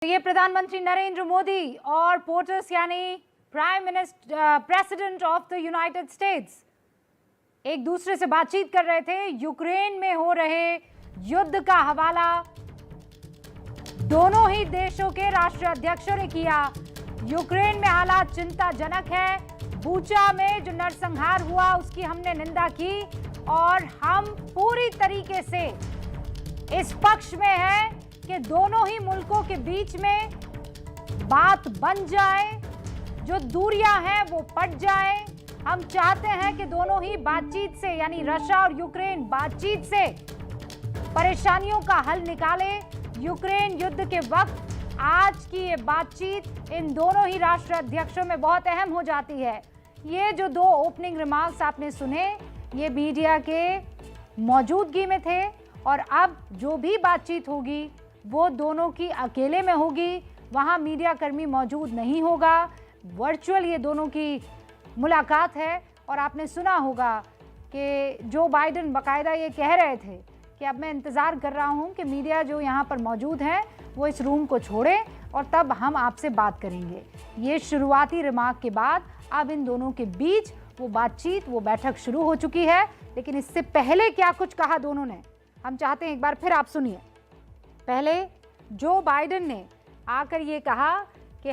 ये प्रधानमंत्री नरेंद्र मोदी और पोर्टस यानी president of the United states एक दूसरे से बातचीत कर रहे थे। यूक्रेन में हो रहे युद्ध का हवाला दोनों ही देशों के राष्ट्राध्यक्षों ने किया। यूक्रेन में हालात चिंताजनक है। बूचा में जो नरसंहार हुआ उसकी हमने निंदा की और हम पूरी तरीके से इस पक्ष में है कि दोनों ही मुल्कों के बीच में बात बन जाए, जो दूरियां हैं वो पट जाए। हम चाहते हैं कि दोनों ही बातचीत से यानी रशिया और यूक्रेन बातचीत से परेशानियों का हल निकाले। यूक्रेन युद्ध के वक्त आज की ये बातचीत इन दोनों ही राष्ट्राध्यक्षों में बहुत अहम हो जाती है। ये जो दो ओपनिंग रिमार्क्स आपने सुने ये मीडिया के मौजूदगी में थे और अब जो भी बातचीत होगी वो दोनों की अकेले में होगी। वहाँ मीडिया कर्मी मौजूद नहीं होगा। वर्चुअल ये दोनों की मुलाकात है और आपने सुना होगा कि जो बाइडेन बाकायदा ये कह रहे थे कि अब मैं इंतज़ार कर रहा हूँ कि मीडिया जो यहाँ पर मौजूद है वो इस रूम को छोड़े और तब हम आपसे बात करेंगे। ये शुरुआती रिमार्क के बाद अब इन दोनों के बीच वो बातचीत वो बैठक शुरू हो चुकी है। लेकिन इससे पहले क्या कुछ कहा दोनों ने हम चाहते हैं एक बार फिर आप सुनिए। पहले जो बाइडेन ने आकर ये कहा कि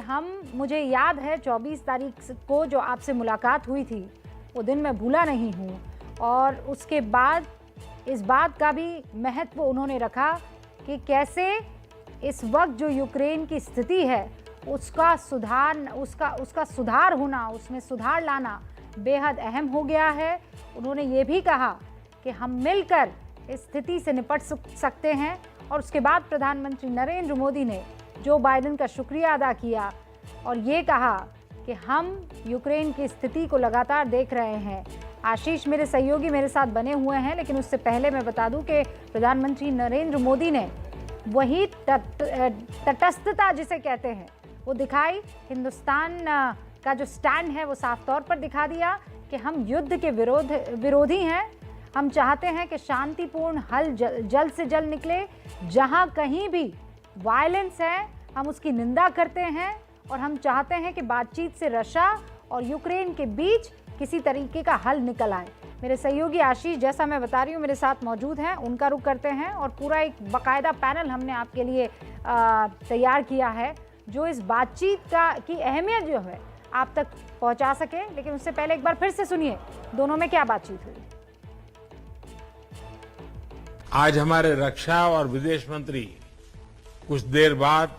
मुझे याद है 24 तारीख को जो आपसे मुलाकात हुई थी वो दिन मैं भूला नहीं हूँ। और उसके बाद इस बात का भी महत्व उन्होंने रखा कि कैसे इस वक्त जो यूक्रेन की स्थिति है उसका सुधार होना, उसमें सुधार लाना बेहद अहम हो गया है। उन्होंने ये भी कहा कि हम मिलकर इस स्थिति से निपट सकते हैं। और उसके बाद प्रधानमंत्री नरेंद्र मोदी ने जो बाइडेन का शुक्रिया अदा किया और ये कहा कि हम यूक्रेन की स्थिति को लगातार देख रहे हैं। आशीष मेरे सहयोगी मेरे साथ बने हुए हैं, लेकिन उससे पहले मैं बता दूं कि प्रधानमंत्री नरेंद्र मोदी ने वही तटस्थता जिसे कहते हैं वो दिखाई। हिंदुस्तान का जो स्टैंड है वो साफ तौर पर दिखा दिया कि हम युद्ध के विरोधी हैं। हम चाहते हैं कि शांतिपूर्ण हल जल्द से जल्द निकले। जहां कहीं भी वायलेंस है हम उसकी निंदा करते हैं और हम चाहते हैं कि बातचीत से रशिया और यूक्रेन के बीच किसी तरीके का हल निकल आए। मेरे सहयोगी आशीष जैसा मैं बता रही हूँ मेरे साथ मौजूद हैं, उनका रुख करते हैं और पूरा एक बाकायदा पैनल हमने आपके लिए तैयार किया है जो इस बातचीत की अहमियत जो है आप तक पहुँचा सके। लेकिन उससे पहले एक बार फिर से सुनिए दोनों में क्या बातचीत हुई। आज हमारे रक्षा और विदेश मंत्री कुछ देर बाद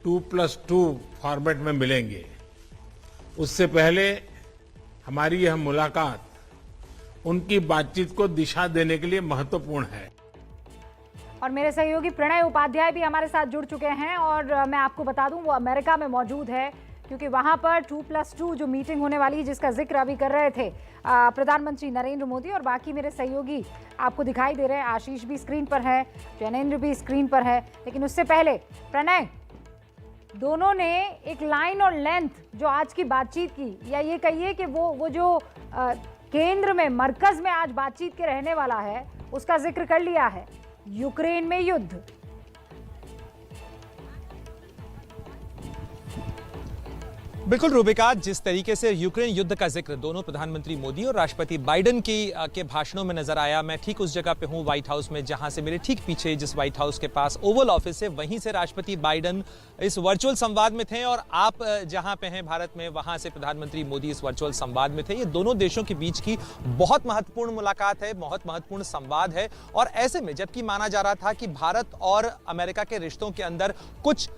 2+2 फॉर्मेट में मिलेंगे। उससे पहले हमारी यह मुलाकात उनकी बातचीत को दिशा देने के लिए महत्वपूर्ण है। और मेरे सहयोगी प्रणय उपाध्याय भी हमारे साथ जुड़ चुके हैं और मैं आपको बता दूं वो अमेरिका में मौजूद है क्योंकि वहां पर 2+2 जो मीटिंग होने वाली है जिसका जिक्र अभी कर रहे थे प्रधानमंत्री नरेंद्र मोदी और बाकी मेरे सहयोगी आपको दिखाई दे रहे हैं। आशीष भी स्क्रीन पर है, जैनेन्द्र भी स्क्रीन पर है। लेकिन उससे पहले प्रणय, दोनों ने एक लाइन और लेंथ जो आज की बातचीत की या ये कहिए कि वो जो केंद्र में मरकज में आज बातचीत के रहने वाला है उसका जिक्र कर लिया है, यूक्रेन में युद्ध। बिल्कुल रूबिका, जिस तरीके से यूक्रेन युद्ध का जिक्र दोनों प्रधानमंत्री मोदी और राष्ट्रपति बाइडेन के भाषणों में नजर आया। मैं ठीक उस जगह पे हूं व्हाइट हाउस में जहां से मेरे ठीक पीछे जिस व्हाइट हाउस के पास ओवल ऑफिस है वहीं से राष्ट्रपति बाइडेन इस वर्चुअल संवाद में थे और आप जहां पे हैं भारत में वहां से प्रधानमंत्री मोदी इस वर्चुअल संवाद में थे। ये दोनों देशों के बीच की बहुत महत्वपूर्ण मुलाकात है, बहुत महत्वपूर्ण संवाद है। और ऐसे में जबकि माना जा रहा था कि भारत और अमेरिका के रिश्तों के अंदर कुछ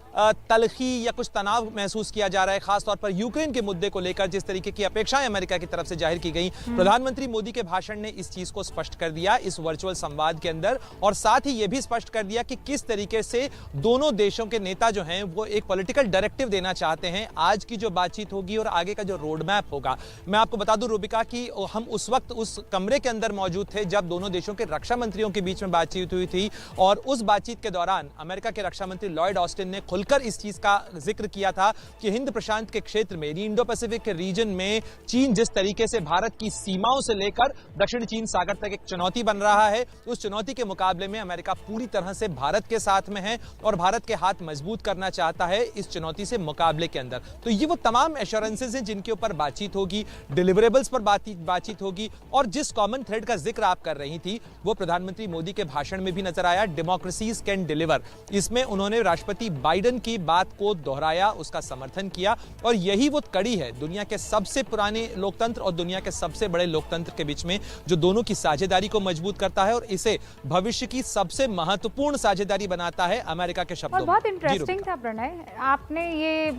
तलखी या कुछ तनाव महसूस किया जा रहा है, खासतौर पर यूक्रेन के मुद्दे को लेकर जिस तरीके की अपेक्षाएं अमेरिका की तरफ से जाहिर की गई, प्रधानमंत्री मोदी के भाषण ने इस चीज को स्पष्ट कर दिया इस वर्चुअल संवाद के अंदर। और साथ ही यह भी स्पष्ट कर दिया कि किस तरीके से दोनों देशों के नेता जो हैं वो एक पॉलिटिकल डायरेक्टिव देना चाहते हैं आज की जो बातचीत होगी और आगे का जो रोड मैप होगा। मैं आपको बता दूं रूबिका कि हम उस वक्त उस कमरे के अंदर मौजूद थे जब दोनों देशों के रक्षा मंत्रियों के बीच में बातचीत हुई थी और उस बातचीत के दौरान अमेरिका के रक्षा मंत्री लॉयड ऑस्टिन ने खुलकर इस चीज का जिक्र किया था कि हिंद प्रशांत के क्षेत्र में, इंडो पैसिफिक के रीजन में चीन जिस तरीके से भारत की सीमाओं से लेकर दक्षिण चीन सागर तक एक चुनौती बन रहा है, उस चुनौती के मुकाबले में अमेरिका पूरी तरह से भारत के साथ में है और भारत के हाथ मजबूत करना चाहता है इस चुनौती से मुकाबले के अंदर। तो ये वो तमाम एश्योरेंसेस हैं जिनके ऊपर बातचीत होगी, डिलीवरेबल्स पर बातचीत होगी। और जिस कॉमन थ्रेड का जिक्र आप कर रही थी वो प्रधानमंत्री मोदी के भाषण में भी नजर आया, डेमोक्रेसीज कैन डिलीवर। इसमें उन्होंने राष्ट्रपति बाइडेन की बात को दोहराया, उसका समर्थन किया और यही वो कड़ी है दुनिया के सबसे पुराने लोकतंत्र और दुनिया के सबसे बड़े लोकतंत्र के बीच में, जो दोनों की साझेदारी को मजबूत करता है और इसे भविष्य की सबसे महत्वपूर्ण साझेदारी बनाता है अमेरिका के शब्दों में। बहुत इंटरेस्टिंग था प्रणय, आपने ये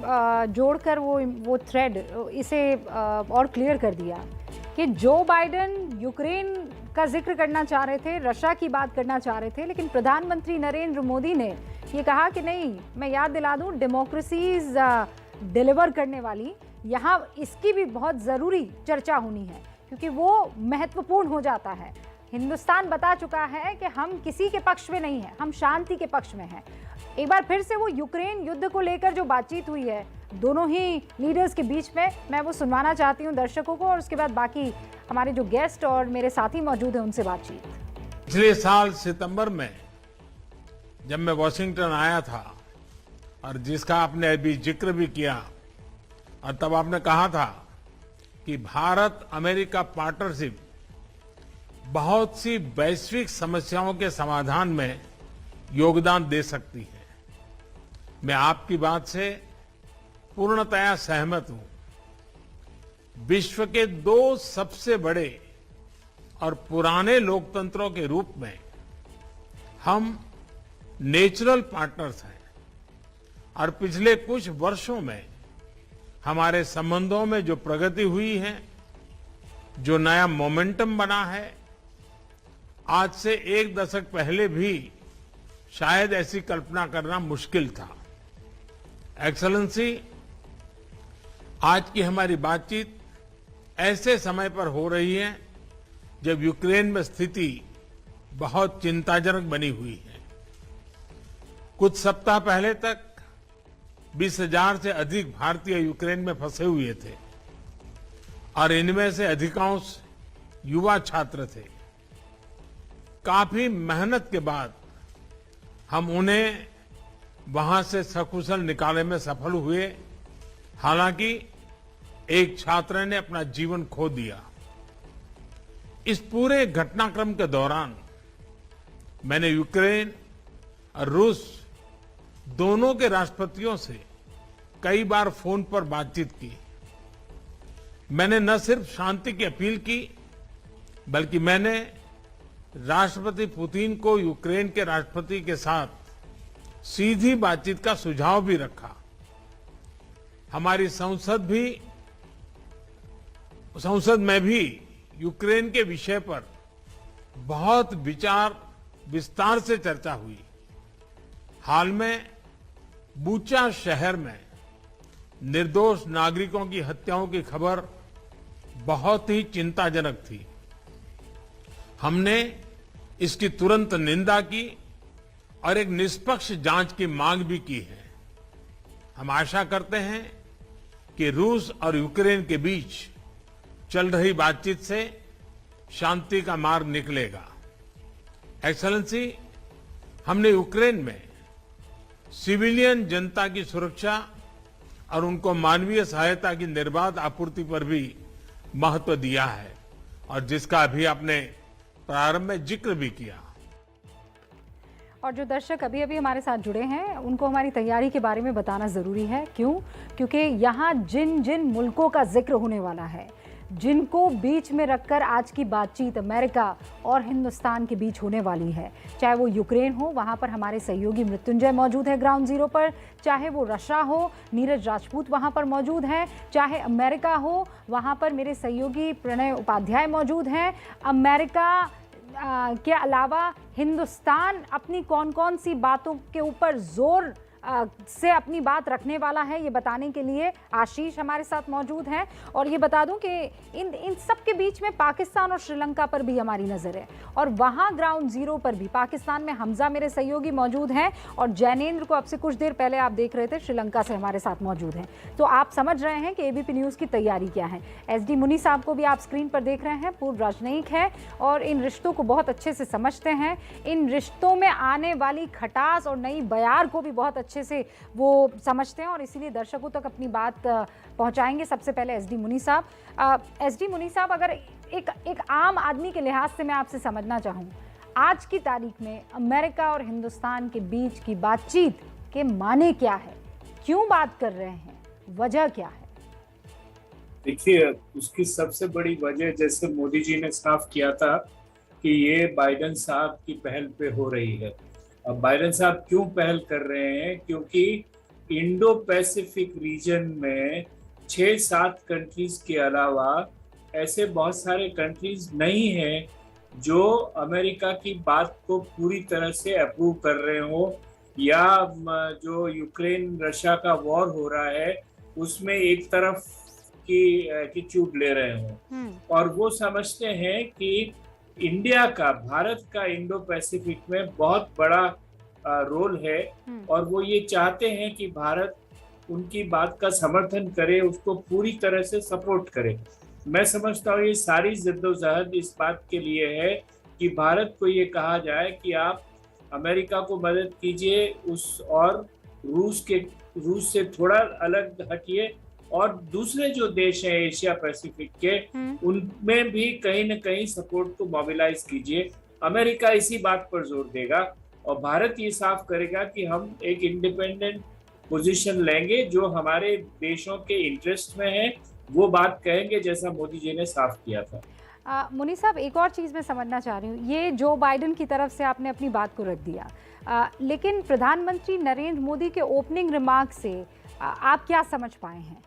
जोड़कर वो थ्रेड इसे और क्लियर कर दिया कि जो बाइडेन यूक्रेन का जिक्र करना चाह रहे थे, रशिया की बात करना चाह रहे थे, लेकिन प्रधानमंत्री नरेंद्र मोदी ने ये कहा कि नहीं, मैं याद दिला दूं, डेमोक्रेसीज डिलीवर करने वाली, यहाँ इसकी भी बहुत ज़रूरी चर्चा होनी है क्योंकि वो महत्वपूर्ण हो जाता है। हिंदुस्तान बता चुका है कि हम किसी के पक्ष में नहीं हैं, हम शांति के पक्ष में हैं। एक बार फिर से वो यूक्रेन युद्ध को लेकर जो बातचीत हुई है दोनों ही लीडर्स के बीच में, मैं वो सुनवाना चाहती हूँ दर्शकों को और उसके बाद बाकी हमारे जो गेस्ट और मेरे साथी मौजूद हैं उनसे बातचीत। पिछले साल सितंबर में जब मैं वॉशिंगटन आया था और जिसका आपने अभी जिक्र भी किया, और तब आपने कहा था कि भारत अमेरिका पार्टनरशिप बहुत सी वैश्विक समस्याओं के समाधान में योगदान दे सकती है। मैं आपकी बात से पूर्णतया सहमत हूं। विश्व के दो सबसे बड़े और पुराने लोकतंत्रों के रूप में हम नेचुरल पार्टनर्स हैं और पिछले कुछ वर्षों में हमारे संबंधों में जो प्रगति हुई है, जो नया मोमेंटम बना है, आज से एक दशक पहले भी शायद ऐसी कल्पना करना मुश्किल था। एक्सेलेंसी, आज की हमारी बातचीत ऐसे समय पर हो रही है जब यूक्रेन में स्थिति बहुत चिंताजनक बनी हुई है। कुछ सप्ताह पहले तक 20,000 से अधिक भारतीय यूक्रेन में फंसे हुए थे और इनमें से अधिकांश युवा छात्र थे। काफी मेहनत के बाद हम उन्हें वहां से सकुशल निकालने में सफल हुए। हालांकि एक छात्र ने अपना जीवन खो दिया। इस पूरे घटनाक्रम के दौरान मैंने यूक्रेन और रूस दोनों के राष्ट्रपतियों से कई बार फोन पर बातचीत की। मैंने न सिर्फ शांति की अपील की, बल्कि मैंने राष्ट्रपति पुतिन को यूक्रेन के राष्ट्रपति के साथ सीधी बातचीत का सुझाव भी रखा। हमारी संसद में भी यूक्रेन के विषय पर बहुत विस्तार से चर्चा हुई। हाल में बूचा शहर में निर्दोष नागरिकों की हत्याओं की खबर बहुत ही चिंताजनक थी। हमने इसकी तुरंत निंदा की और एक निष्पक्ष जांच की मांग भी की है। हम आशा करते हैं कि रूस और यूक्रेन के बीच चल रही बातचीत से शांति का मार्ग निकलेगा। एक्सेलेंसी, हमने यूक्रेन में सिविलियन जनता की सुरक्षा और उनको मानवीय सहायता की निर्बाध आपूर्ति पर भी महत्व दिया है और जिसका अभी आपने प्रारंभ में जिक्र भी किया। और जो दर्शक अभी अभी हमारे साथ जुड़े हैं उनको हमारी तैयारी के बारे में बताना ज़रूरी है। क्यों? क्योंकि यहाँ जिन जिन मुल्कों का जिक्र होने वाला है, जिनको बीच में रखकर आज की बातचीत अमेरिका और हिंदुस्तान के बीच होने वाली है, चाहे वो यूक्रेन हो, वहाँ पर हमारे सहयोगी मृत्युंजय मौजूद है ग्राउंड जीरो पर, चाहे वो रशिया हो, नीरज राजपूत वहाँ पर मौजूद हैं, चाहे अमेरिका हो, वहाँ पर मेरे सहयोगी प्रणय उपाध्याय मौजूद हैं। अमेरिका के अलावा हिंदुस्तान अपनी कौन कौन सी बातों के ऊपर जोर से अपनी बात रखने वाला है, ये बताने के लिए आशीष हमारे साथ मौजूद हैं। और ये बता दूं कि इन सब के बीच में पाकिस्तान और श्रीलंका पर भी हमारी नज़र है, और वहाँ ग्राउंड जीरो पर भी पाकिस्तान में हमजा मेरे सहयोगी मौजूद हैं, और जैनेंद्र को अब से कुछ देर पहले आप देख रहे थे श्रीलंका से हमारे साथ मौजूद हैं। तो आप समझ रहे हैं कि एबीपी न्यूज़ की तैयारी क्या है। SD मुनी साहब को भी आप स्क्रीन पर देख रहे हैं, पूर्व राजनयिक है और इन रिश्तों को बहुत अच्छे से समझते हैं। इन रिश्तों में आने वाली खटास और नई बयार को भी बहुत अच्छे से वो समझते हैं, और इसीलिए दर्शकों तक अपनी बात पहुंचाएंगे। सबसे पहले SD मुनी साहब, SD मुनी साहब, अगर एक आम आदमी के लिहाज से मैं आपसे समझना चाहूँ, आज की तारीख में अमेरिका और हिंदुस्तान के बीच की बातचीत के माने क्या है, क्यों बात कर रहे हैं, वजह क्या है? देखिए, उसकी सबसे बड़ी वजह, जैसे मोदी जी ने साफ किया था कि ये बाइडेन साहब की पहल पे हो रही है। अब बाइडेन साहब क्यों पहल कर रहे हैं? क्योंकि इंडो पैसिफिक रीजन में 6-7 कंट्रीज के अलावा ऐसे बहुत सारे कंट्रीज नहीं हैं जो अमेरिका की बात को पूरी तरह से अप्रूव कर रहे हो, या जो यूक्रेन रशिया का वॉर हो रहा है उसमें एक तरफ की चूट ले रहे हो। और वो समझते हैं कि इंडिया का, भारत का इंडो पैसिफिक में बहुत बड़ा रोल है, और वो ये चाहते हैं कि भारत उनकी बात का समर्थन करे, उसको पूरी तरह से सपोर्ट करे। मैं समझता हूँ ये सारी जद्दोजहद इस बात के लिए है कि भारत को ये कहा जाए कि आप अमेरिका को मदद कीजिए और रूस से थोड़ा अलग हटिए, और दूसरे जो देश हैं एशिया पैसिफिक के, उनमें भी कहीं न कहीं सपोर्ट को मोबिलाइज कीजिए। अमेरिका इसी बात पर जोर देगा, और भारत ये साफ करेगा कि हम एक इंडिपेंडेंट पोजीशन लेंगे जो हमारे देशों के इंटरेस्ट में है, वो बात कहेंगे, जैसा मोदी जी ने साफ किया था। मुनी साहब, एक और चीज़ मैं समझना चाह रही हूँ, ये जो बाइडेन की तरफ से आपने अपनी बात को रख दिया, लेकिन प्रधानमंत्री नरेंद्र मोदी के ओपनिंग रिमार्क से आप क्या समझ पाए हैं?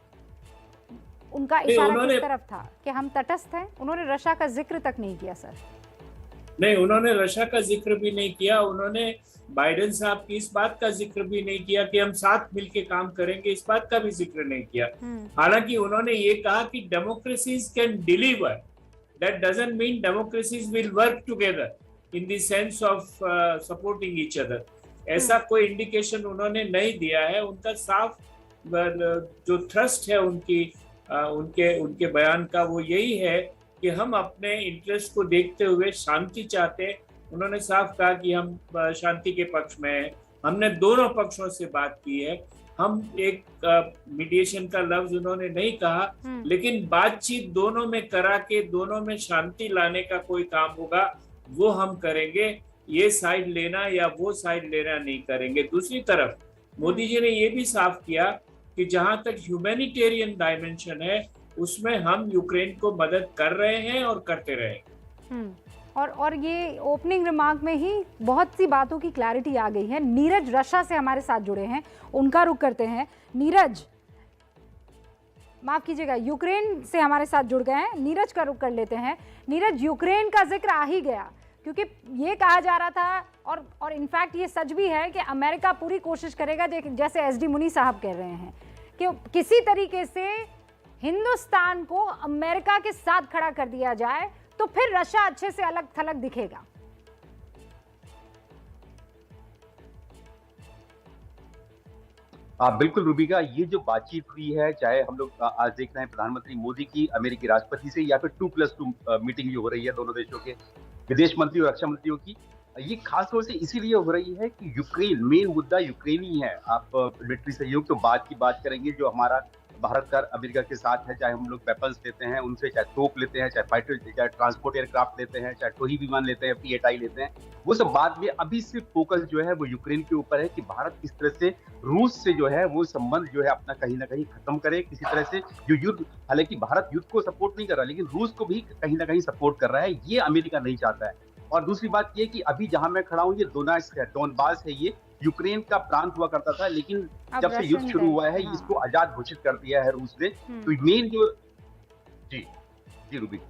उनका इशारा किस तरफ था कि हम तटस्थ हैं? उन्होंने रशिया का जिक्र तक नहीं किया सर। नहीं, उन्होंने रशिया का जिक्र भी नहीं किया। उन्होंने बाइडेन साहब की इस बात का जिक्र भी नहीं किया कि हम साथ मिलकर काम करेंगे, इस बात का भी जिक्र नहीं किया। हालांकि उन्होंने ये कहा कि democracies can deliver, that doesn't mean democracies will work together in the sense of supporting each other. ऐसा कोई इंडिकेशन उन्होंने नहीं दिया है। उनका साफ जो थ्रस्ट है उनके बयान का, वो यही है कि हम अपने इंटरेस्ट को देखते हुए शांति चाहते हैं। उन्होंने साफ कहा कि हम शांति के पक्ष में हैं। हमने दोनों पक्षों से बात की है। हम एक मीडिएशन का लफ्ज उन्होंने नहीं कहा, लेकिन बातचीत दोनों में करा के दोनों में शांति लाने का कोई काम होगा वो हम करेंगे। ये साइड लेना या वो साइड लेना नहीं करेंगे। दूसरी तरफ मोदी जी ने ये भी साफ किया कि जहां तक ह्यूमैनिटेरियन डायमेंशन है उसमें हम यूक्रेन को मदद कर रहे हैं और करते रहे। और ये ओपनिंग रिमार्क में ही बहुत सी बातों की क्लैरिटी आ गई है। नीरज रशिया से हमारे साथ जुड़े हैं, उनका रुख करते हैं। नीरज, माफ कीजिएगा, यूक्रेन से हमारे साथ जुड़ गए हैं, नीरज का रुख कर लेते हैं। नीरज, यूक्रेन का जिक्र आ ही गया, क्योंकि ये कहा जा रहा था और इनफैक्ट ये सच भी है कि अमेरिका पूरी कोशिश करेगा, जैसे SD मुनी साहब कह रहे हैं, कि किसी तरीके से हिंदुस्तान को अमेरिका के साथ खड़ा कर दिया जाए, तो फिर रशिया अच्छे से अलग थलग दिखेगा। बिल्कुल रूबिका, ये जो बातचीत हुई है, चाहे हम लोग आज देख रहे हैं प्रधानमंत्री मोदी की अमेरिकी राष्ट्रपति से, या फिर 2+2 मीटिंग जो हो रही है दोनों देशों के विदेश मंत्री और रक्षा मंत्रियों की, ये खास तौर से इसीलिए हो रही है कि यूक्रेन, मेन मुद्दा यूक्रेन ही है। आप मिलिट्री सहयोग तो बाद की बात करेंगे, जो हमारा भारत का अमेरिका के साथ है, चाहे हम लोग वेपन्स लेते हैं उनसे, चाहे तोप लेते हैं, चाहे फाइटर, चाहे ट्रांसपोर्ट एयरक्राफ्ट लेते हैं, चाहे टोही विमान लेते हैं, P-8I लेते हैं, वो सब बाद में। अभी सिर्फ फोकस जो है वो यूक्रेन के ऊपर है कि भारत किस तरह से रूस से जो है वो संबंध जो है अपना कहीं ना कहीं खत्म करे, किसी तरह से जो युद्ध, हालांकि भारत युद्ध को सपोर्ट नहीं कर रहा, लेकिन रूस को भी कहीं ना कहीं सपोर्ट कर रहा है, ये अमेरिका नहीं चाहता है। और दूसरी बात ये कि अभी जहां मैं खड़ा हूँ, ये डोनबास है, ये यूक्रेन का प्रांत हुआ करता था, लेकिन जब से युद्ध शुरू हुआ है, इसको आजाद घोषित कर दिया है रूस ने। तो मेन जो जी रूबी,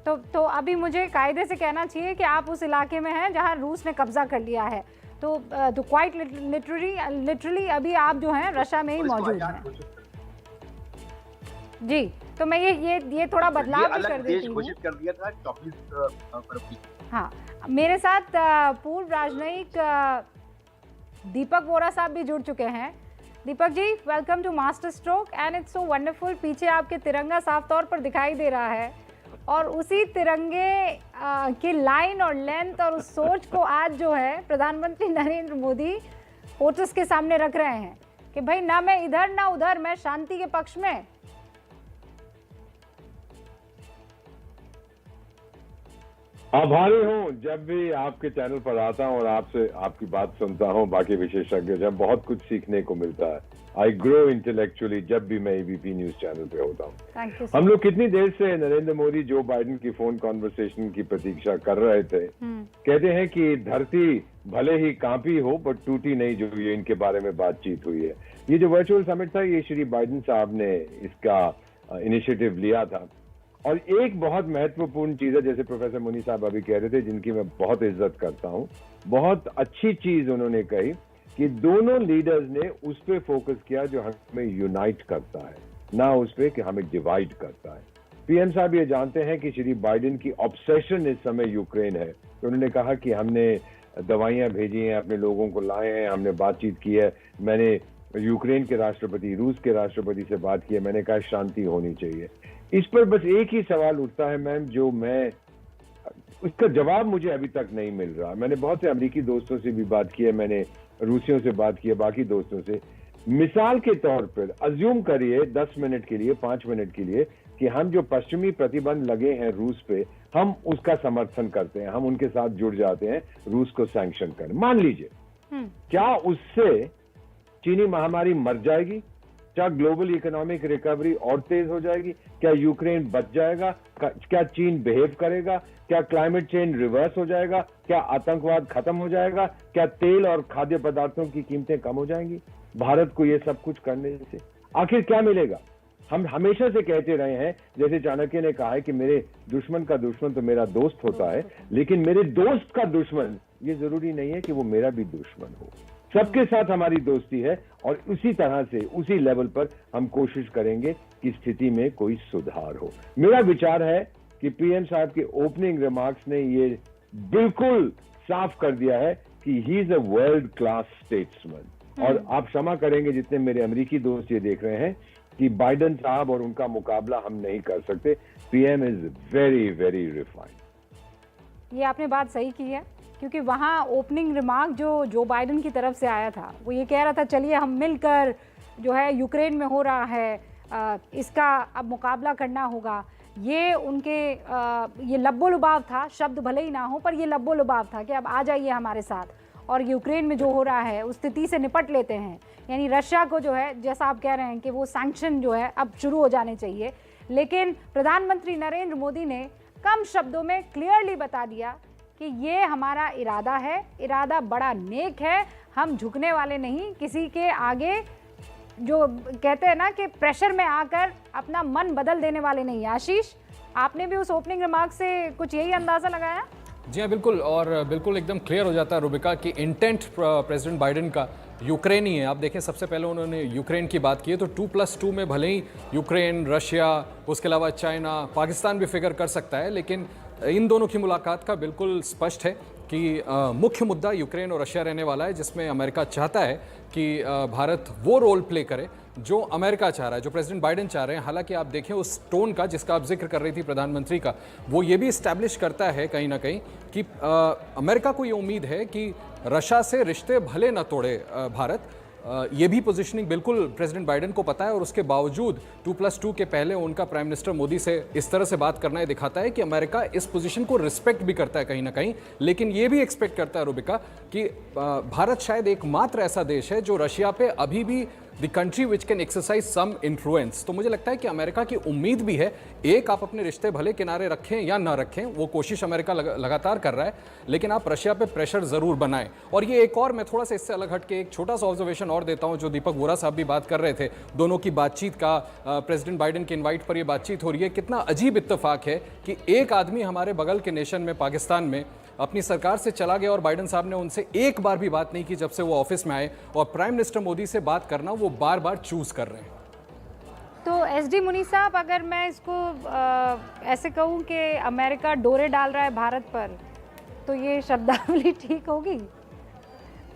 तो अभी मुझे कायदे से कहना चाहिए कि आप उस इलाके में हैं जहां रूस ने कब्जा कर लिया है, तो क्वाइट लिटरली अभी आप जो हैं रशिया में ही मौजूद हैं। जी, तो मैं ये थोड़ा बदलाव भी कर देती हूँ। घोषित कर दिया था 24 फरवरी। हाँ, मेरे साथ पूर्व राजनयिक दीपक वोरा साहब भी जुड़ चुके हैं। Deepak ji, welcome to master stroke and it's so wonderful. पीछे आपके तिरंगा साफ तौर पर दिखाई दे रहा है और उसी तिरंगे की लाइन और लेंथ और उस सोच को आज जो है प्रधानमंत्री नरेंद्र मोदी वोटर्स के सामने रख रहे हैं कि भाई ना मैं इधर ना उधर, मैं शांति के पक्ष में। आभारी हूँ जब भी आपके चैनल पर आता हूँ और आपसे आपकी बात सुनता हूँ, बाकी विशेषज्ञ जब बहुत कुछ सीखने को मिलता है। आई ग्रो इंटेलेक्चुअली जब भी मैं एबीपी न्यूज चैनल पे होता हूँ। हम लोग कितनी देर से नरेंद्र मोदी जो बाइडेन की फोन कॉन्वर्सेशन की प्रतीक्षा कर रहे थे। कहते हैं कि धरती भले ही कांपी हो बट टूटी नहीं, जो ये इनके बारे में बातचीत हुई है। ये जो वर्चुअल समिट था, ये श्री बाइडेन साहब ने इसका इनिशिएटिव लिया था। और एक बहुत महत्वपूर्ण चीज है, जैसे प्रोफेसर मुनी साहब अभी कह रहे थे, जिनकी मैं बहुत इज्जत करता हूं, बहुत अच्छी चीज उन्होंने कही कि दोनों लीडर्स ने उस पे फोकस किया जो हमें यूनाइट करता है, ना उस पे कि हमें डिवाइड करता है। पीएम साहब ये जानते हैं कि श्री बाइडेन की ऑब्सेशन इस समय यूक्रेन है, तो उन्होंने कहा कि हमने दवाइयां भेजी हैं, अपने लोगों को लाए हैं, हमने बातचीत की है। मैंने यूक्रेन के राष्ट्रपति, रूस के राष्ट्रपति से बात की है, मैंने कहा शांति होनी चाहिए। इस पर बस एक ही सवाल उठता है मैम, जो मैं उसका जवाब मुझे अभी तक नहीं मिल रहा। मैंने बहुत से अमेरिकी दोस्तों से भी बात की है, मैंने रूसियों से बात की है, बाकी दोस्तों से। मिसाल के तौर पर अज्यूम करिए 10 मिनट के लिए, 5 मिनट के लिए, कि हम जो पश्चिमी प्रतिबंध लगे हैं रूस पे, हम उसका समर्थन करते हैं, हम उनके साथ जुड़ जाते हैं, रूस को सैंक्शन करें। मान लीजिए, क्या उससे चीनी महामारी मर जाएगी? क्या ग्लोबल इकोनॉमिक रिकवरी और तेज हो जाएगी? क्या यूक्रेन बच जाएगा? क्या चीन बिहेव करेगा? क्या क्लाइमेट चेंज रिवर्स हो जाएगा? क्या आतंकवाद खत्म हो जाएगा? क्या तेल और खाद्य पदार्थों की कीमतें कम हो जाएंगी भारत को ये सब कुछ करने से? आखिर क्या मिलेगा? हम हमेशा से कहते रहे हैं, जैसे चाणक्य ने कहा है कि मेरे दुश्मन का दुश्मन तो मेरा दोस्त होता है, लेकिन मेरे दोस्त का दुश्मन ये जरूरी नहीं है कि वो मेरा भी दुश्मन हो। सबके साथ हमारी दोस्ती है और उसी तरह से, उसी लेवल पर हम कोशिश करेंगे कि स्थिति में कोई सुधार हो। मेरा विचार है कि पीएम साहब के ओपनिंग रिमार्क्स ने ये बिल्कुल साफ कर दिया है कि he is a world class statesman. और आप क्षमा करेंगे जितने मेरे अमेरिकी दोस्त ये देख रहे हैं कि बाइडेन साहब और उनका मुकाबला हम नहीं कर सकते। PM is very very refined. ये आपने बात सही की है, क्योंकि वहाँ ओपनिंग रिमार्क जो बाइडेन की तरफ से आया था, वो ये कह रहा था चलिए हम मिलकर जो है यूक्रेन में हो रहा है इसका अब मुकाबला करना होगा। ये उनके ये लब्बो लुबाव था, शब्द भले ही ना हो पर ये लब्बो लुबाव था कि अब आ जाइए हमारे साथ और यूक्रेन में जो हो रहा है उस स्थिति से निपट लेते हैं। यानी रशिया को जो है, जैसा आप कह रहे हैं कि वो सैंक्शन जो है अब शुरू हो जाने चाहिए। लेकिन प्रधानमंत्री नरेंद्र मोदी ने कम शब्दों में क्लियरली बता दिया कि ये हमारा इरादा है, इरादा बड़ा नेक है, हम झुकने वाले नहीं किसी के आगे। जो कहते हैं ना कि प्रेशर में आकर अपना मन बदल देने वाले नहीं। आशीष, आपने भी उस ओपनिंग रिमार्क से कुछ यही अंदाजा लगाया? जी हाँ, बिल्कुल, और बिल्कुल एकदम क्लियर हो जाता है रुबिका कि इंटेंट प्रेसिडेंट बाइडेन का यूक्रेन ही है। आप देखें, सबसे पहले उन्होंने यूक्रेन की बात की है, तो 2+2 में भले ही यूक्रेन, रशिया, उसके अलावा चाइना, पाकिस्तान भी फिगर कर सकता है, लेकिन इन दोनों की मुलाकात का बिल्कुल स्पष्ट है कि मुख्य मुद्दा यूक्रेन और रशिया रहने वाला है, जिसमें अमेरिका चाहता है कि भारत वो रोल प्ले करे जो अमेरिका चाह रहा है, जो प्रेसिडेंट बाइडेन चाह रहे हैं। हालांकि आप देखें उस टोन का जिसका आप जिक्र कर रही थी प्रधानमंत्री का, वो ये भी इस्टेब्लिश करता है कहीं ना कहीं कि अमेरिका को ये उम्मीद है कि रशिया से रिश्ते भले न तोड़े भारत। ये भी पोजीशनिंग बिल्कुल प्रेसिडेंट बाइडेन को पता है, और उसके बावजूद 2+2 के पहले उनका प्राइम मिनिस्टर मोदी से इस तरह से बात करना, ये दिखाता है कि अमेरिका इस पोजीशन को रिस्पेक्ट भी करता है कहीं ना कहीं, लेकिन ये भी एक्सपेक्ट करता है रुबिका कि भारत शायद एकमात्र ऐसा देश है जो रशिया पे अभी भी the country which can exercise some influence. तो मुझे लगता है कि अमेरिका की उम्मीद भी है, एक आप अपने रिश्ते भले किनारे रखें या ना रखें, वो कोशिश अमेरिका लगातार कर रहा है, लेकिन आप रशिया पे प्रेशर जरूर बनाएं। और ये एक और, मैं थोड़ा सा इससे अलग हट के एक छोटा सा ऑब्जर्वेशन और देता हूं, जो दीपक वोरा साहब भी बात कर रहे थे, दोनों की बातचीत का, प्रेसिडेंट बाइडेन के इन्वाइट पर ये बातचीत हो रही है। कितना अजीब इत्तेफाक है कि एक आदमी हमारे बगल के नेशन में, पाकिस्तान में, अपनी सरकार से चला गया और बाइडेन साहब ने उनसे एक बार भी बात नहीं की जब से वो ऑफिस में आए, और प्राइम मिनिस्टर मोदी से बात करना वो बार बार चूज कर रहे हैं। तो एसडी मुनी साहब, अगर मैं इसको ऐसे कहूं कि अमेरिका डोरे डाल रहा है भारत पर, तो ये शब्दावली ठीक होगी?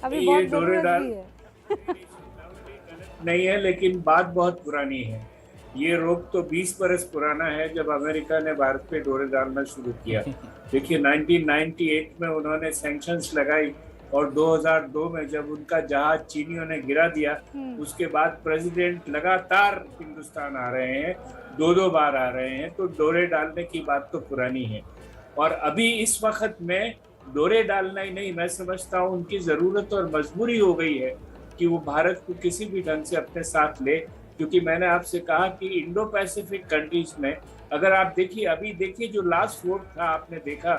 अभी बहुत जरूरत भी है। नहीं है, लेकिन बात बहुत पुरानी है। ये रोग तो 20 बरस पुराना है, जब अमेरिका ने भारत पे डोरे डालना शुरू किया। देखिए 1998 में उन्होंने सैंक्शंस लगाई, और 2002 में जब उनका जहाज चीनियों ने गिरा दिया, उसके बाद प्रेसिडेंट लगातार हिंदुस्तान आ रहे हैं, 2-2 बार आ रहे हैं। तो डोरे डालने की बात तो पुरानी है, और अभी इस वक्त में डोरे डालना ही नहीं, मैं समझता हूँ उनकी जरूरत और मजबूरी हो गई है कि वो भारत को किसी भी ढंग से अपने साथ ले। क्योंकि मैंने आपसे कहा कि इंडो पैसिफिक कंट्रीज में अगर आप देखिए, अभी देखिए जो लास्ट वोट था, आपने देखा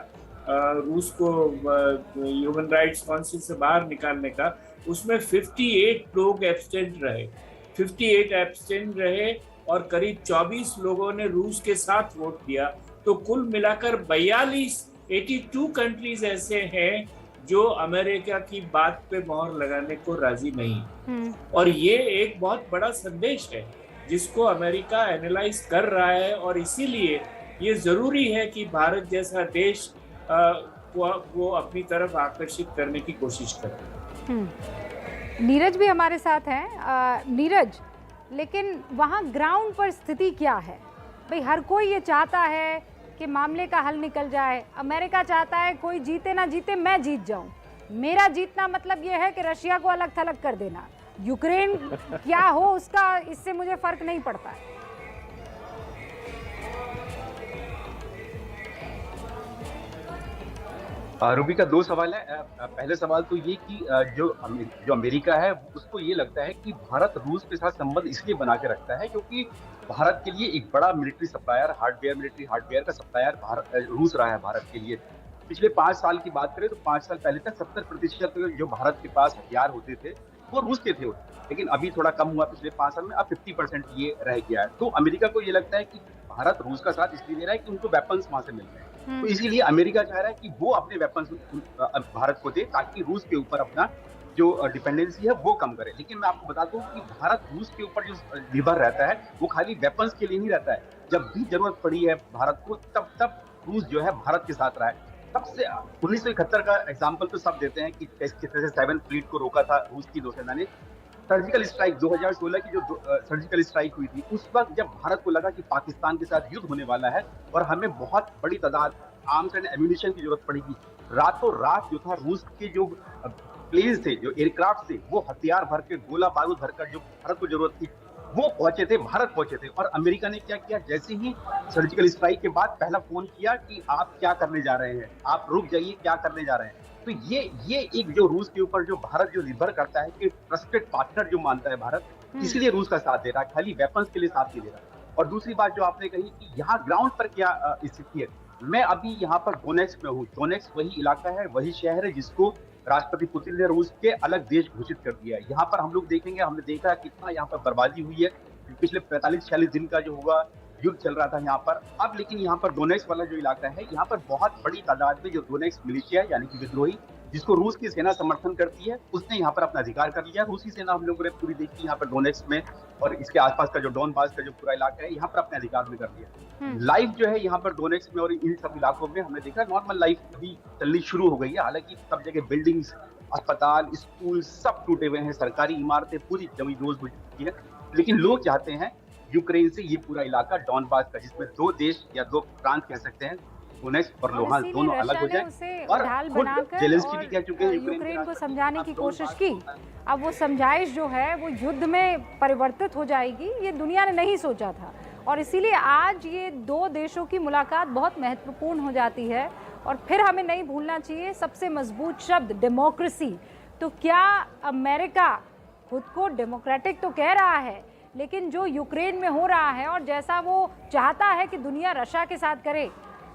रूस को ह्यूमन राइट्स काउंसिल से बाहर निकालने का, उसमें 58 लोग एब्सटेंट रहे, 58 एब्सटेंट रहे, और करीब 24 लोगों ने रूस के साथ वोट दिया। तो कुल मिलाकर 82 कंट्रीज ऐसे हैं जो अमेरिका की बात पे मोहर लगाने को राजी नहीं। और ये एक बहुत बड़ा संदेश है जिसको अमेरिका एनालाइज कर रहा है, और इसीलिए ये जरूरी है कि भारत जैसा देश को अपनी तरफ आकर्षित करने की कोशिश करे। नीरज भी हमारे साथ हैं। नीरज, लेकिन वहाँ ग्राउंड पर स्थिति क्या है? भाई हर कोई ये चाहता है कि मामले का हल निकल जाए। अमेरिका चाहता है कोई जीते ना जीते मैं जीत जाऊं। मेरा जीतना मतलब ये है कि रशिया को अलग थलग कर देना। यूक्रेन क्या हो उसका, इससे मुझे फर्क नहीं पड़ता है। रूबी का 2 सवाल है। पहले सवाल तो ये कि जो अमेरिका है उसको ये लगता है कि भारत रूस के साथ संबंध इसलिए बना के रखता है क्योंकि भारत के लिए एक बड़ा मिलिट्री सप्लायर, मिलिट्री हार्डवेयर का सप्लायर रूस रहा है भारत के लिए। पिछले 5 साल की बात करें तो 5 साल पहले तक 70% जो भारत के पास हथियार होते थे वो रूस के थे, लेकिन अभी थोड़ा कम हुआ पिछले 5 साल में, अब 50% ये रह गया है। तो अमेरिका को ये लगता है कि भारत रूस का साथ इसलिए दे रहा है कि उनको वेपन्स वहां से मिल रहे हैं, तो इसीलिए अमेरिका चाह रहा है कि वो अपने वेपन्स भारत को दे ताकि रूस के ऊपर अपना जो डिपेंडेंसी है वो कम करे। लेकिन मैं आपको बता दूं कि भारत रूस के ऊपर जो निर्भर रहता है वो खाली वेपन्स के लिए नहीं रहता है। जब भी जरूरत पड़ी है भारत को तब रूस जो है भारत के साथ रहा है। तब से 1971 का एग्जाम्पल तो सब देते हैं कि किस तरह से 7 फ्लीट को रोका था रूस की नौसेना ने। सर्जिकल स्ट्राइक 2016 की जो सर्जिकल स्ट्राइक हुई थी, उस वक्त जब भारत को लगा कि पाकिस्तान के साथ युद्ध होने वाला है और हमें बहुत बड़ी तादाद आर्म्स एंड एम्यूनिशन की जरूरत पड़ेगी, रातों रात जो था रूस के जो प्लेन्स थे, जो एयरक्राफ्ट थे, वो हथियार भर के, गोला बारूद भरकर जो भारत को जरूरत थी वो पहुंचे थे, भारत पहुंचे थे। और अमेरिका ने क्या किया, जैसे ही सर्जिकल स्ट्राइक के बाद पहला फोन किया कि आप क्या करने जा रहे हैं, आप रुक जाइए, क्या करने जा रहे हैं। तो ये एक जो रूस के ऊपर जो भारत जो निर्भर करता है कि ट्रस्टेड पार्टनर जो मानता है भारत, इसलिए रूस का साथ दे रहा है, खाली वेपन्स के लिए साथ नहीं दे रहा। और दूसरी बात जो आपने कही कि यहाँ ग्राउंड पर क्या स्थिति है, मैं अभी यहाँ पर डोनेट्स्क में हूँ। डोनेट्स्क वही इलाका है, वही शहर है जिसको राष्ट्रपति पुतिन ने रूस के अलग देश घोषित कर दिया है। यहाँ पर हम लोग देखेंगे, हमने देखा कितना यहाँ पर बर्बादी हुई है। पिछले 45-46 दिन का जो हुआ युद्ध चल रहा था यहाँ पर। अब लेकिन यहाँ पर डोनेट्स्क वाला जो इलाका है, यहाँ पर बहुत बड़ी तादाद में जो डोनेट्स्क मिलिशिया है यानी कि विद्रोही, जिसको रूस की सेना समर्थन करती है, उसने यहाँ पर अपना अधिकार कर लिया। रूसी सेना हम लोगों ने पूरी देखी यहाँ पर डोनेट्स्क में और इसके आसपास का जो डॉनबास का जो पूरा इलाका है, यहाँ पर अपने अधिकार में कर लिया। लाइफ जो है यहाँ पर डोनेट्स्क में और इन सब इलाकों में हमने देखा नॉर्मल लाइफ अभी चलनी शुरू हो गई है। हालांकि सब जगह बिल्डिंग्स, अस्पताल, स्कूल सब टूटे हुए हैं, सरकारी इमारतें पूरी जमी दोज हो चुकी है। लेकिन लोग चाहते हैं यूक्रेन से ये पूरा इलाका डॉनबास का, जिसमें 2 देश या 2 प्रांत कह सकते हैं, डोनेट्स्क और लुहांस्क, दोनों अलग हो जाए। और जेलेंस्की भी कह चुके हैं यूक्रेन को समझाने की कोशिश की। अब वो समझाइश जो है वो युद्ध में परिवर्तित हो जाएगी, ये दुनिया ने नहीं सोचा था। और इसीलिए आज ये 2 देशों की मुलाकात बहुत महत्वपूर्ण हो जाती है। और फिर हमें नहीं भूलना चाहिए सबसे मजबूत शब्द डेमोक्रेसी। तो क्या अमेरिका खुद को डेमोक्रेटिक तो कह रहा है, लेकिन जो यूक्रेन में हो रहा है और जैसा वो चाहता है कि दुनिया रशिया के साथ करे,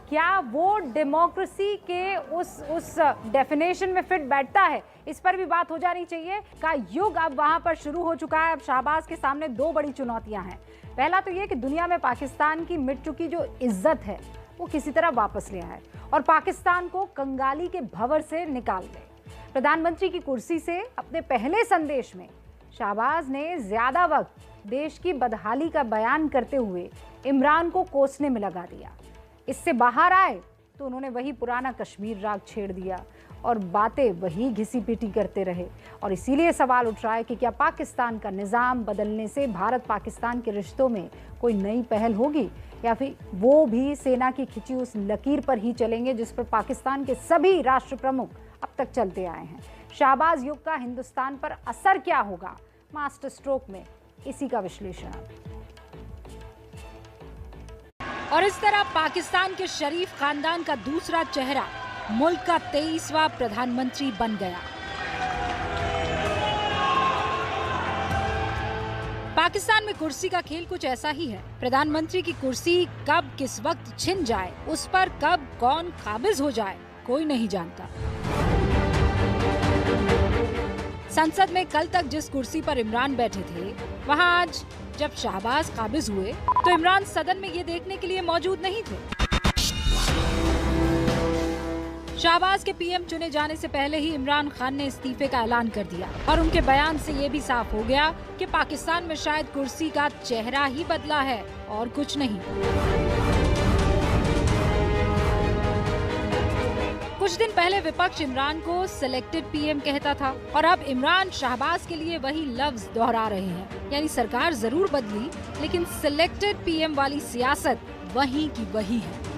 क्या वो डेमोक्रेसी के उस डेफिनेशन में फिट बैठता है? इस पर भी बात हो जानी चाहिए। का युग अब वहां पर शुरू हो चुका है। अब शाहबाज के सामने 2 बड़ी चुनौतियां हैं। पहला तो ये कि दुनिया में पाकिस्तान की मिट चुकी जो इज्जत है, वो किसी तरह वापस ले आए और पाकिस्तान को कंगाली के भंवर से निकाल दे। प्रधानमंत्री की कुर्सी से अपने पहले संदेश में शाहबाज ने ज्यादा वक्त देश की बदहाली का बयान करते हुए इमरान को कोसने में लगा दिया। इससे बाहर आए तो उन्होंने वही पुराना कश्मीर राग छेड़ दिया और बातें वही घिसी पिटी करते रहे। और इसीलिए सवाल उठ रहा है कि क्या पाकिस्तान का निज़ाम बदलने से भारत पाकिस्तान के रिश्तों में कोई नई पहल होगी या फिर वो भी सेना की खिंची उस लकीर पर ही चलेंगे जिस पर पाकिस्तान के सभी राष्ट्र प्रमुख अब तक चलते आए हैं। शाहबाज युग का हिंदुस्तान पर असर क्या होगा, मास्टर स्ट्रोक में इसी का विश्लेषण। और इस तरह पाकिस्तान के शरीफ खानदान का दूसरा चेहरा मुल्क का 23वां प्रधानमंत्री बन गया। पाकिस्तान में कुर्सी का खेल कुछ ऐसा ही है। प्रधानमंत्री की कुर्सी कब किस वक्त छिन जाए, उस पर कब कौन काबिज हो जाए, कोई नहीं जानता। संसद में कल तक जिस कुर्सी पर इमरान बैठे थे, वहां आज जब शाहबाज काबिज हुए तो इमरान सदन में ये देखने के लिए मौजूद नहीं थे। शाहबाज के पीएम चुने जाने से पहले ही इमरान खान ने इस्तीफे का ऐलान कर दिया और उनके बयान से ये भी साफ हो गया कि पाकिस्तान में शायद कुर्सी का चेहरा ही बदला है और कुछ नहीं। कुछ दिन पहले विपक्ष इमरान को सिलेक्टेड पीएम कहता था और अब इमरान शाहबाज के लिए वही लफ्ज दोहरा रहे हैं। यानी सरकार जरूर बदली लेकिन सिलेक्टेड पीएम वाली सियासत वही की वही है।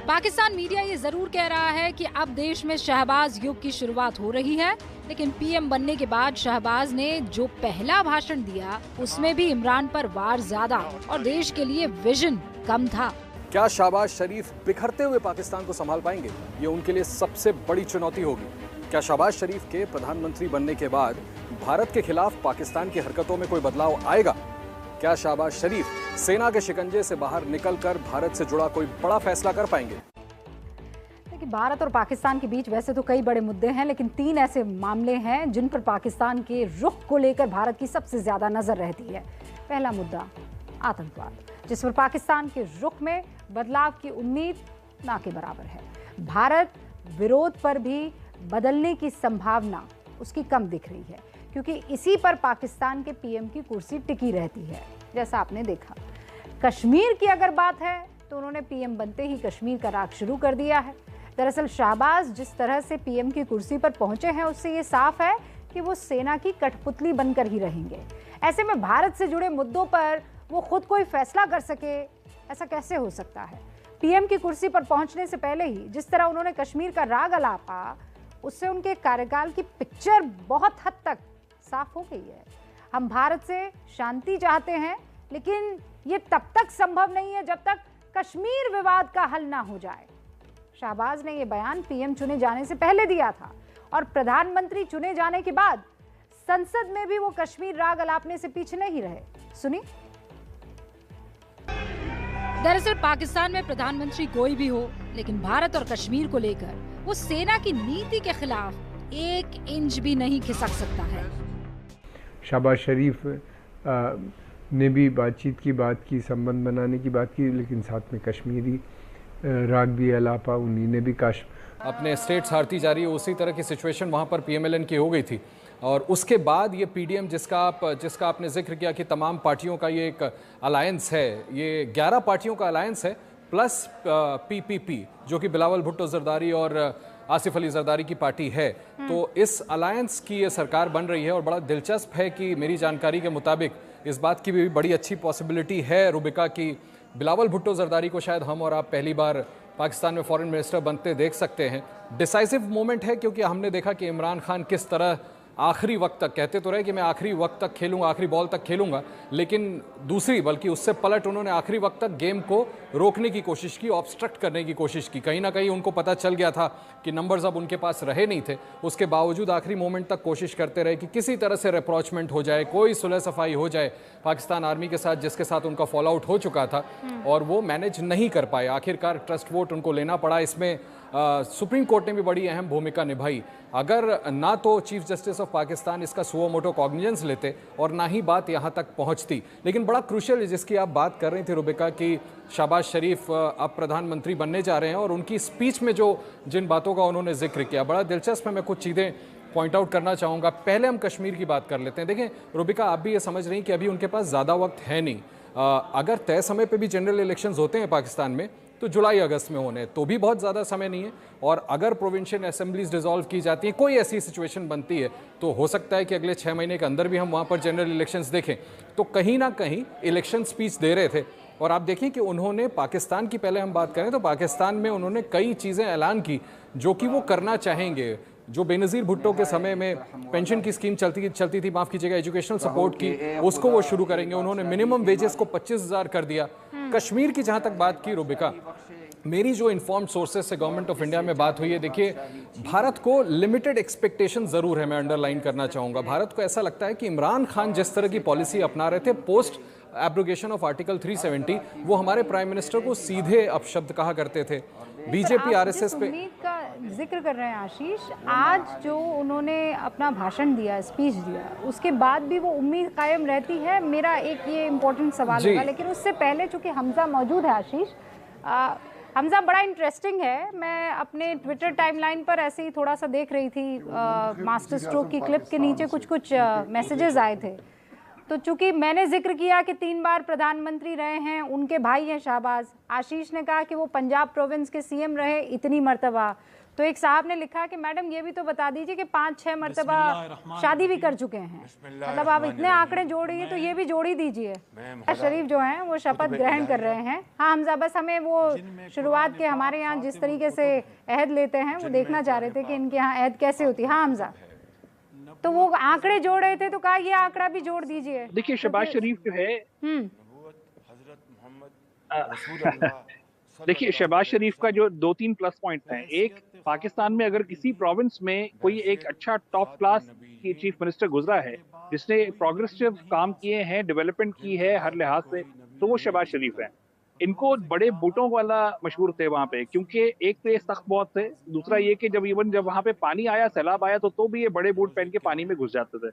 पाकिस्तान मीडिया ये जरूर कह रहा है कि अब देश में शहबाज युग की शुरुआत हो रही है, लेकिन पीएम बनने के बाद शहबाज ने जो पहला भाषण दिया उसमें भी इमरान पर वार ज्यादा और देश के लिए विजन कम था। क्या शहबाज शरीफ बिखरते हुए पाकिस्तान को संभाल पाएंगे? ये उनके लिए सबसे बड़ी चुनौती होगी। क्या शहबाज शरीफ के प्रधानमंत्री बनने के बाद भारत के खिलाफ पाकिस्तान की हरकतों में कोई बदलाव आएगा? क्या शहबाज शरीफ सेना के शिकंजे से बाहर निकलकर भारत से जुड़ा कोई बड़ा फैसला कर पाएंगे? देखिए, भारत और पाकिस्तान के बीच वैसे तो कई बड़े मुद्दे हैं, लेकिन 3 ऐसे मामले हैं जिन पर पाकिस्तान के रुख को लेकर भारत की सबसे ज्यादा नजर रहती है। पहला मुद्दा आतंकवाद, जिस पर पाकिस्तान के रुख में बदलाव की उम्मीद ना के बराबर है। भारत विरोध पर भी बदलने की संभावना उसकी कम दिख रही है, क्योंकि इसी पर पाकिस्तान के पीएम की कुर्सी टिकी रहती है। जैसा आपने देखा, कश्मीर की अगर बात है तो उन्होंने पीएम बनते ही कश्मीर का राग शुरू कर दिया है। दरअसल शाहबाज जिस तरह से पीएम की कुर्सी पर पहुंचे हैं उससे ये साफ है कि वो सेना की कठपुतली बनकर ही रहेंगे। ऐसे में भारत से जुड़े मुद्दों पर वो खुद कोई फैसला कर सके, ऐसा कैसे हो सकता है? पीएम की कुर्सी पर पहुंचने से पहले ही जिस तरह उन्होंने कश्मीर का राग अलापा, उससे उनके कार्यकाल की पिक्चर बहुत हद तक साफ हो गई है। हम भारत से शांति चाहते हैं, लेकिन ये तब तक संभव नहीं है जब तक कश्मीर विवाद का हल ना हो जाए। शाहबाज ने ये बयान पीएम चुने जाने से पहले दिया था और प्रधानमंत्री चुने जाने के बाद संसद में भी वो कश्मीर राग अलापने से पीछे नहीं रहे। सुनिए। दरअसल पाकिस्तान में प्रधानमंत्री कोई भी हो, लेकिन भारत और कश्मीर को लेकर वो सेना की नीति के खिलाफ 1 इंच भी नहीं खिसक सकता है। शहबाज शरीफ ने भी बातचीत की बात की, संबंध बनाने की बात की, लेकिन साथ में कश्मीरी राग भी अलापा, उन्हीं ने भी अपने स्टेट्स हारती जा रही है। उसी तरह की सिचुएशन वहाँ पर पीएमएलएन की हो गई थी और उसके बाद ये पीडीएम जिसका आपने जिक्र किया कि तमाम पार्टियों का ये एक अलायंस है, ये 11 पार्टियों का अलायंस है प्लस पीपीपी जो कि बिलावल भुट्टो जरदारी और आसिफ अली जरदारी की पार्टी है। तो इस अलायंस की ये सरकार बन रही है और बड़ा दिलचस्प है कि मेरी जानकारी के मुताबिक इस बात की भी बड़ी अच्छी पॉसिबिलिटी है रुबिका की बिलावल भुट्टो जरदारी को शायद हम और आप पहली बार पाकिस्तान में फॉरेन मिनिस्टर बनते देख सकते हैं। डिसाइसिव मोमेंट है क्योंकि हमने देखा कि इमरान खान किस तरह आखिरी वक्त तक कहते तो रहे कि मैं आखिरी वक्त तक खेलूंगा, आखिरी बॉल तक खेलूंगा, लेकिन दूसरी बल्कि उससे पलट उन्होंने आखिरी वक्त तक गेम को रोकने की कोशिश की, ऑब्स्ट्रक्ट करने की कोशिश की। कहीं ना कहीं उनको पता चल गया था कि नंबर्स अब उनके पास रहे नहीं थे, उसके बावजूद आखिरी मोमेंट तक कोशिश करते रहे कि किसी तरह से रिप्रोचमेंट हो जाए, कोई सुलह सफाई हो जाए पाकिस्तान आर्मी के साथ जिसके साथ उनका फॉल आउट हो चुका था, और वो मैनेज नहीं कर पाए। आखिरकार ट्रस्ट वोट उनको लेना पड़ा। इसमें सुप्रीम कोर्ट ने भी बड़ी अहम भूमिका निभाई। अगर ना तो चीफ जस्टिस ऑफ पाकिस्तान इसका सुओ मोटो कॉग्निजेंस लेते और ना ही बात यहाँ तक पहुँचती। लेकिन बड़ा क्रूशियल है जिसकी आप बात कर रही थी रुबिका कि शहबाज शरीफ अब प्रधानमंत्री बनने जा रहे हैं और उनकी स्पीच में जिन बातों का उन्होंने जिक्र किया बड़ा दिलचस्प है। मैं कुछ चीज़ें पॉइंट आउट करना चाहूँगा। पहले हम कश्मीर की बात कर लेते हैं। देखें रुबिका, आप भी ये समझ रही हैं कि अभी उनके पास ज़्यादा वक्त है नहीं। अगर तय समय पे भी जनरल इलेक्शंस होते हैं पाकिस्तान में तो जुलाई अगस्त में होने तो भी बहुत ज़्यादा समय नहीं है। और अगर प्रोविंशियल असेंबलीज डिसॉल्व की जाती हैं, कोई ऐसी सिचुएशन बनती है तो हो सकता है कि अगले 6 महीने के अंदर भी हम वहाँ पर जनरल इलेक्शंस देखें। तो कहीं ना कहीं इलेक्शन स्पीच दे रहे थे। और आप देखिए कि उन्होंने पाकिस्तान की, पहले हम बात करें तो पाकिस्तान में उन्होंने कई चीज़ें ऐलान की जो कि वो करना चाहेंगे। जो बेनज़ीर भुट्टो के समय में पेंशन की स्कीम चलती थी, माफ़ कीजिएगा, एजुकेशनल सपोर्ट की, उसको वो शुरू करेंगे। उन्होंने मिनिमम वेजेस को 25,000 कर दिया। कश्मीर की जहाँ तक बात की रुबिका, मेरी जो इन्फॉर्म्ड सोर्सेज से गवर्नमेंट ऑफ इंडिया में बात हुई है, देखिए भारत को लिमिटेड एक्सपेक्टेशन ज़रूर है। मैं अंडरलाइन करना चाहूँगा, भारत को ऐसा लगता है कि इमरान खान जिस तरह की पॉलिसी अपना रहे थे पोस्ट एब्रोगेशन ऑफ आर्टिकल 370, वो हमारे प्राइम मिनिस्टर को सीधे अपशब्द कहा करते थे। बीजेपी आरएसएस पे उम्मीद का जिक्र कर रहे हैं आशीष, आज जो उन्होंने अपना भाषण दिया, स्पीच दिया, उसके बाद भी वो उम्मीद कायम रहती है। मेरा एक ये इम्पोर्टेंट सवाल होगा, लेकिन उससे पहले चूंकि हमजा मौजूद है आशीष, हमजा बड़ा इंटरेस्टिंग है। मैं अपने ट्विटर टाइमलाइन पर ऐसे ही थोड़ा सा देख रही थी, मास्टर स्ट्रोक की क्लिप के नीचे कुछ मैसेजेस आए थे। तो चूंकि मैंने जिक्र किया कि 3 बार प्रधानमंत्री रहे हैं, उनके भाई हैं शहबाज, आशीष ने कहा कि वो पंजाब प्रोविंस के सीएम रहे इतनी मर्तबा, तो एक साहब ने लिखा कि मैडम ये भी तो बता दीजिए कि 5-6 मर्तबा शादी भी कर चुके हैं। मतलब आप इतने आंकड़े जोड़ रही है तो ये भी जोड़ ही दीजिए। शरीफ जो हैं वो शपथ ग्रहण कर रहे हैं। हाँ हमजा, बस हमें वो शुरुआत के हमारे यहाँ जिस तरीके से अहद लेते हैं वो देखना चाह रहे थे कि इनके यहाँ अहद कैसे होती है। हाँ हमजा, तो वो आंकड़े जोड़ रहे थे तो कहा ये आंकड़ा भी जोड़ दीजिए। देखिए शहबाज शरीफ जो है, देखिए शहबाज शरीफ का जो 2-3 प्लस पॉइंट हैं। एक, पाकिस्तान में अगर किसी प्रोविंस में कोई एक अच्छा टॉप क्लास की चीफ मिनिस्टर गुजरा है जिसने प्रोग्रेसिव काम किए हैं, डेवलपमेंट की है हर लिहाज से, तो वो शहबाज शरीफ है। इनको बड़े बूटों वाला मशहूर थे वहाँ पे, क्योंकि एक तो ये सख्त बहुत थे, दूसरा ये कि जब वहाँ पे पानी आया, सैलाब आया, तो भी ये बड़े बूट पहन के पानी में घुस जाते थे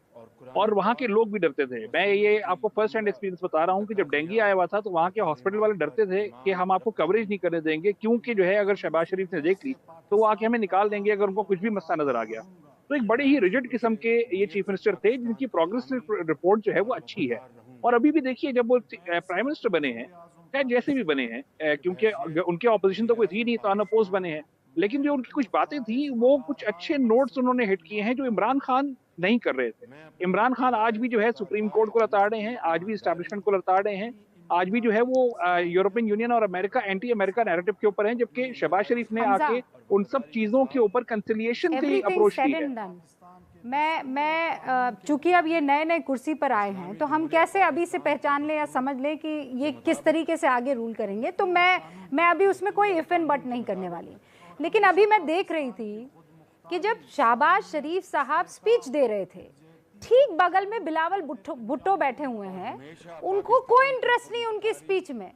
और वहाँ के लोग भी डरते थे। मैं ये आपको फर्स्ट हैंड एक्सपीरियंस बता रहा हूँ कि जब डेंगू आया हुआ था तो वहाँ के हॉस्पिटल वाले डरते थे कि हम आपको कवरेज नहीं करने देंगे, क्योंकि जो है अगर शहबाज शरीफ ने देख ली तो वो आके हमें निकाल देंगे अगर उनको कुछ भी मसला नजर आ गया। तो एक बड़े ही रिजिड किस्म के ये चीफ मिनिस्टर थे जिनकी प्रोग्रेसिव रिपोर्ट जो है वो अच्छी है। और अभी भी देखिए जब वो प्राइम मिनिस्टर बने हैं, चाहे जैसे भी बने हैं, क्योंकि उनके ऑपोजिशन तो कोई थी नहीं, तो अनअपोज बने हैं, लेकिन जो उनकी कुछ बातें थी वो कुछ अच्छे नोट्स उन्होंने हिट किए हैं जो इमरान खान नहीं कर रहे थे। इमरान खान आज भी जो है सुप्रीम कोर्ट को लताड़ रहे हैं, आज भी एस्टैब्लिशमेंट को लताड़ रहे हैं, आज भी जो है वो यूरोपियन यूनियन और अमेरिका एंटी अमेरिका नैरेटिव के ऊपर हैं, जबकि शहबाज शरीफ ने आके उन सब चीजों के ऊपर कंसिलिएशन की अप्रोच की है। मैं चूंकि अब ये नए कुर्सी पर आए हैं तो हम कैसे अभी से पहचान लें या समझ लें कि ये किस तरीके से आगे रूल करेंगे, तो मैं अभी उसमें कोई इफ एंड बट नहीं करने वाली। लेकिन अभी मैं देख रही थी कि जब शहबाज शरीफ साहब स्पीच दे रहे थे, ठीक बगल में बिलावल भुट्टो बैठे हुए हैं, उनको कोई इंटरेस्ट नहीं उनकी स्पीच में।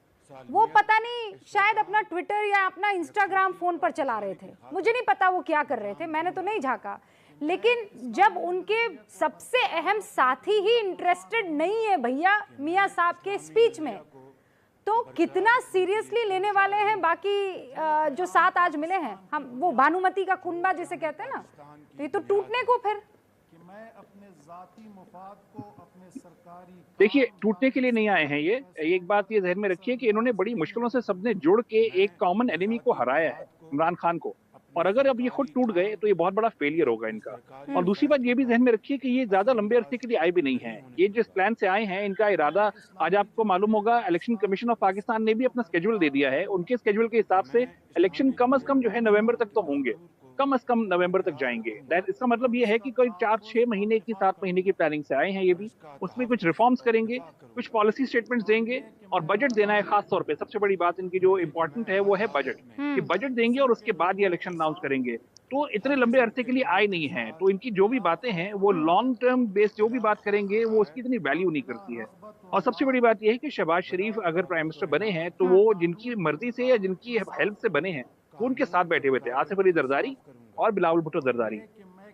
वो पता नहीं शायद अपना ट्विटर या अपना इंस्टाग्राम फोन पर चला रहे थे, मुझे नहीं पता वो क्या कर रहे थे, मैंने तो नहीं झांका। लेकिन जब उनके सबसे अहम साथी ही इंटरेस्टेड नहीं है भैया मियां साहब के स्पीच में, तो कितना सीरियसली लेने वाले हैं बाकी जो 7 आज मिले हैं हम, वो भानुमति का कुनबा जिसे कहते हैं ना, तो ये तो टूटने को फिर। देखिए टूटने के लिए नहीं आए हैं ये, एक बात ये ध्यान में रखिए कि इन्होंने बड़ी मुश्किलों से सबने जुड़ के एक कॉमन एनिमी को हराया है, इमरान खान को, और अगर अब ये खुद टूट गए तो ये बहुत बड़ा फेलियर होगा इनका। और दूसरी बात ये भी ध्यान में रखिए कि ये ज्यादा लंबे अरसे के लिए आए भी नहीं हैं, ये जिस प्लान से आए हैं इनका इरादा, आज आपको मालूम होगा इलेक्शन कमीशन ऑफ पाकिस्तान ने भी अपना स्केड्यूल दे दिया है, उनके स्केड्यूल के हिसाब से इलेक्शन कम से कम जो है नवंबर तक तो होंगे, कम से कम नवंबर तक जाएंगे। इसका मतलब ये है कि कोई 4-6 महीने की 7 महीने की प्लानिंग से आए हैं ये भी। उसमें कुछ रिफॉर्म्स करेंगे, कुछ पॉलिसी स्टेटमेंट्स देंगे और बजट देना है। खास तौर पे सबसे बड़ी बात इनकी जो इम्पोर्टेंट है वो है बजट, कि बजट देंगे और उसके बाद ये इलेक्शन अनाउंस करेंगे। तो इतने लंबे अरसे के लिए आए नहीं हैं, तो इनकी जो भी बातें हैं वो लॉन्ग टर्म बेस्ड जो भी बात करेंगे वो उसकी इतनी वैल्यू नहीं करती है। और सबसे बड़ी बात यह है कि शहबाज शरीफ अगर प्राइम मिनिस्टर बने हैं तो वो जिनकी मर्जी से या जिनकी हेल्प से बने हैं वो उनके साथ बैठे हुए थे, आसिफ अली जरदारी और बिलावल भुट्टो जरदारी।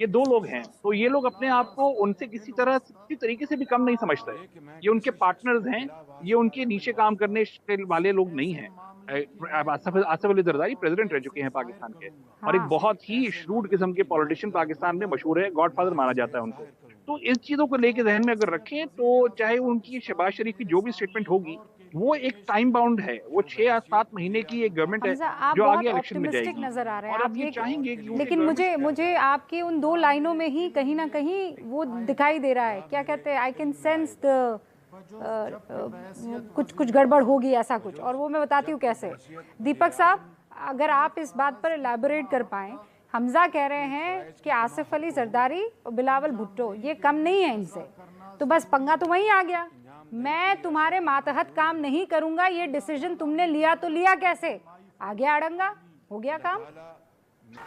ये दो लोग हैं, तो ये लोग अपने आप को उनसे किसी तरीके से भी कम नहीं समझते। ये उनके पार्टनर्स हैं, ये उनके नीचे काम करने वाले लोग नहीं हैं। आसिफ अली जरदारी प्रेसिडेंट रह चुके हैं पाकिस्तान के, और एक बहुत ही श्रूड किस्म के पॉलिटिशियन पाकिस्तान में मशहूर है, गॉडफादर माना जाता है उनको। तो इस चीजों को लेके जहन में अगर रखें तो चाहे उनकी शहबाज शरीफ की जो भी स्टेटमेंट होगी वो एक टाइम बाउंड है, वो 6 या 7 महीने की एक गवर्नमेंट है जो आगे इलेक्शन में जाएगी। नजर आ रहे हैं और आप ये चाहेंगे, लेकिन मुझे आपकी उन 2 लाइनों में ही कहीं ना कहीं वो दिखाई दे रहा है, क्या कहते हैं, आई कैन सेंस द कुछ गड़बड़ होगी ऐसा कुछ, और वो मैं बताती हूँ कैसे। दीपक साहब, अगर आप इस बात पर इलैबोरेट कर पाएं, हमजा कह रहे हैं कि आसिफ अली जरदारी और बिलावल भुट्टो ये कम नहीं है इनसे, तो बस पंगा तो वहीं आ गया, मैं तुम्हारे मातहत काम नहीं करूंगा, ये डिसीजन तुमने लिया तो लिया कैसे, आ गया अड़ंगा, हो गया काम।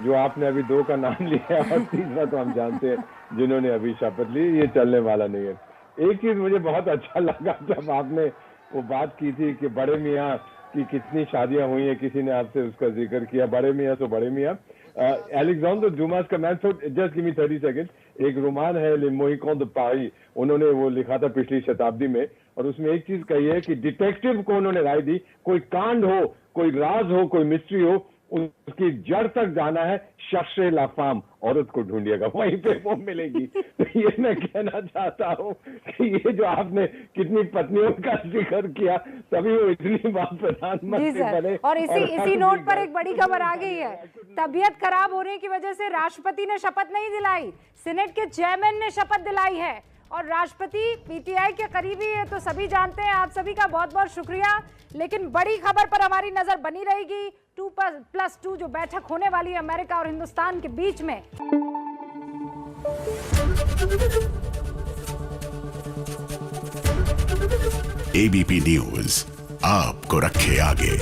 जो आपने अभी 2 का नाम लिया और तीसरा तो हम जानते हैं जिन्होंने अभी शपथ ली, ये चलने वाला नहीं है। एक चीज मुझे बहुत अच्छा लगा जब आपने वो बात की थी कि बड़े मियाँ की कितनी शादियां हुई हैं, किसी ने आपसे उसका जिक्र किया, बड़े मियाँ तो बड़े मियाँ। एलेक्जेंडर दुमास का man, just give me 30 second, एक रोमान है ले मोहिकॉन द पारी, उन्होंने वो लिखा था पिछली शताब्दी में, और उसमें एक चीज कही है कि डिटेक्टिव को उन्होंने राय दी, कोई कांड हो, कोई राज हो, कोई मिस्ट्री हो, उसकी जड़ तक जाना है, शख्स लाफाम, औरत को ढूंढिएगा, वहीं पे वो मिलेगी। तो ये मैं कहना चाहता हूँ कि ये जो आपने कितनी पत्नियों का जिक्र किया, तभी वो इतनी बार प्रधानमंत्री बने। और इसी नोट पर एक बड़ी खबर आ गई है, तबीयत खराब होने की वजह से राष्ट्रपति ने शपथ नहीं दिलाई, सीनेट के चेयरमैन ने शपथ दिलाई है, और राष्ट्रपति पीटीआई के करीबी है, तो सभी जानते हैं। आप सभी का बहुत बहुत शुक्रिया, लेकिन बड़ी खबर पर हमारी नजर बनी रहेगी, 2+2 जो बैठक होने वाली है अमेरिका और हिंदुस्तान के बीच में। एबीपी न्यूज आपको रखे आगे।